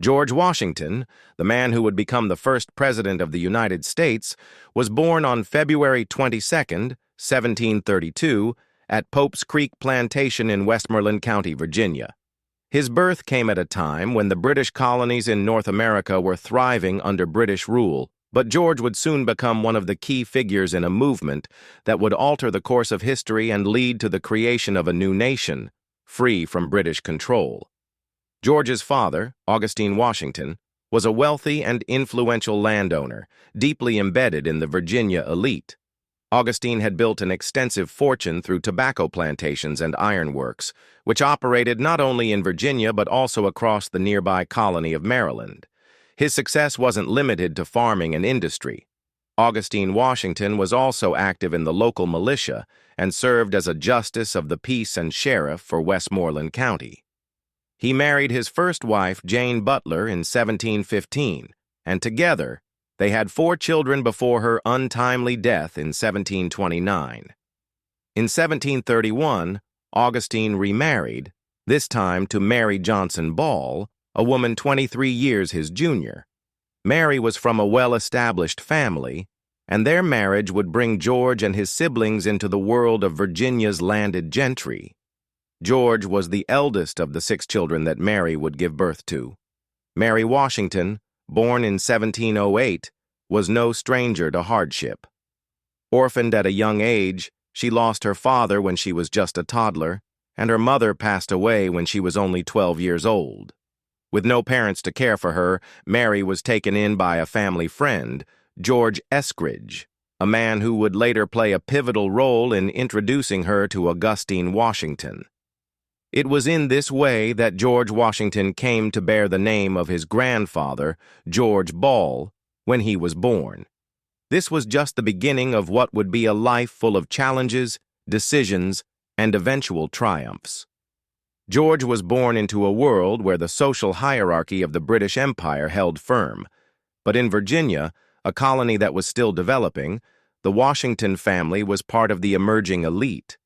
George Washington, the man who would become the first president of the United States, was born on February 22, 1732, at Pope's Creek Plantation in Westmoreland County, Virginia. His birth came at a time when the British colonies in North America were thriving under British rule, but George would soon become one of the key figures in a movement that would alter the course of history and lead to the creation of a new nation, free from British control. George's father, Augustine Washington, was a wealthy and influential landowner, deeply embedded in the Virginia elite. Augustine had built an extensive fortune through tobacco plantations and ironworks, which operated not only in Virginia but also across the nearby colony of Maryland. His success wasn't limited to farming and industry. Augustine Washington was also active in the local militia and served as a justice of the peace and sheriff for Westmoreland County. He married his first wife, Jane Butler, in 1715, and together they had 4 children before her untimely death in 1729. In 1731, Augustine remarried, this time to Mary Johnson Ball, a woman 23 years his junior. Mary was from a well-established family, and their marriage would bring George and his siblings into the world of Virginia's landed gentry. George was the eldest of the 6 children that Mary would give birth to. Mary Washington, born in 1708, was no stranger to hardship. Orphaned at a young age, she lost her father when she was just a toddler, and her mother passed away when she was only 12 years old. With no parents to care for her, Mary was taken in by a family friend, George Eskridge, a man who would later play a pivotal role in introducing her to Augustine Washington. It was in this way that George Washington came to bear the name of his grandfather, George Ball, when he was born. This was just the beginning of what would be a life full of challenges, decisions, and eventual triumphs. George was born into a world where the social hierarchy of the British Empire held firm, but in Virginia, a colony that was still developing, the Washington family was part of the emerging elite.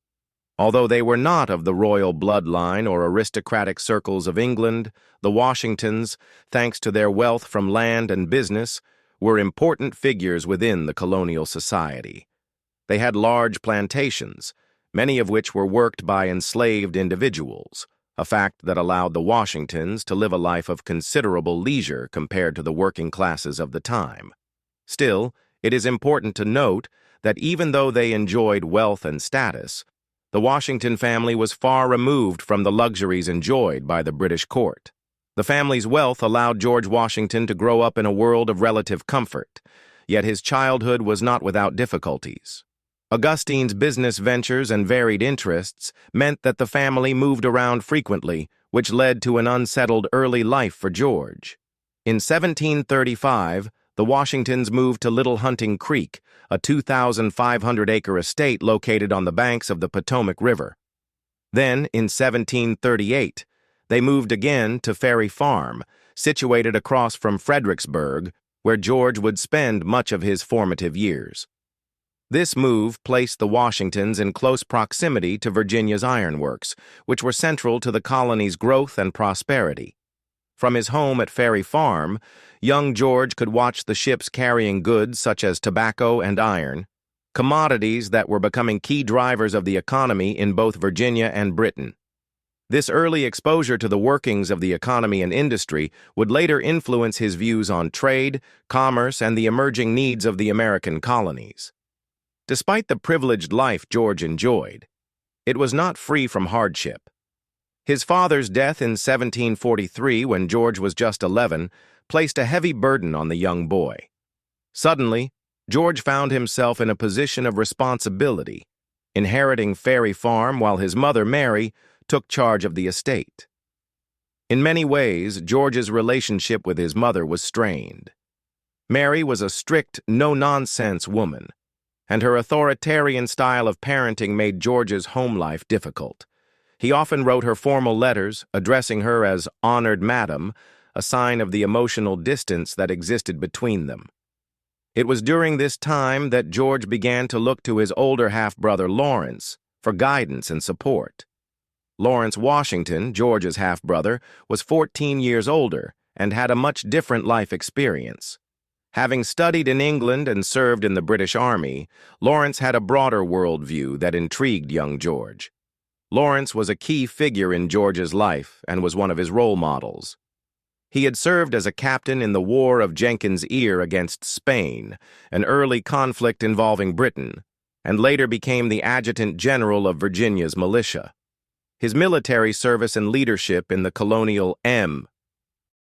Although they were not of the royal bloodline or aristocratic circles of England, the Washingtons, thanks to their wealth from land and business, were important figures within the colonial society. They had large plantations, many of which were worked by enslaved individuals, a fact that allowed the Washingtons to live a life of considerable leisure compared to the working classes of the time. Still, it is important to note that even though they enjoyed wealth and status, the Washington family was far removed from the luxuries enjoyed by the British court. The family's wealth allowed George Washington to grow up in a world of relative comfort, yet his childhood was not without difficulties. Augustine's business ventures and varied interests meant that the family moved around frequently, which led to an unsettled early life for George. In 1735, the Washingtons moved to Little Hunting Creek, a 2,500-acre estate located on the banks of the Potomac River. Then, in 1738, they moved again to Ferry Farm, situated across from Fredericksburg, where George would spend much of his formative years. This move placed the Washingtons in close proximity to Virginia's ironworks, which were central to the colony's growth and prosperity. From his home at Ferry Farm, young George could watch the ships carrying goods such as tobacco and iron, commodities that were becoming key drivers of the economy in both Virginia and Britain. This early exposure to the workings of the economy and industry would later influence his views on trade, commerce, and the emerging needs of the American colonies. Despite the privileged life George enjoyed, it was not free from hardship. His father's death in 1743, when George was just 11, placed a heavy burden on the young boy. Suddenly, George found himself in a position of responsibility, inheriting Ferry Farm while his mother, Mary, took charge of the estate. In many ways, George's relationship with his mother was strained. Mary was a strict, no-nonsense woman, and her authoritarian style of parenting made George's home life difficult. He often wrote her formal letters, addressing her as honored madam, a sign of the emotional distance that existed between them. It was during this time that George began to look to his older half-brother Lawrence for guidance and support. Lawrence Washington, George's half-brother, was 14 years older and had a much different life experience. Having studied in England and served in the British Army, Lawrence had a broader worldview that intrigued young George. Lawrence was a key figure in George's life and was one of his role models. He had served as a captain in the War of Jenkins' Ear against Spain, an early conflict involving Britain, and later became the adjutant general of Virginia's militia. His military service and leadership in the Colonial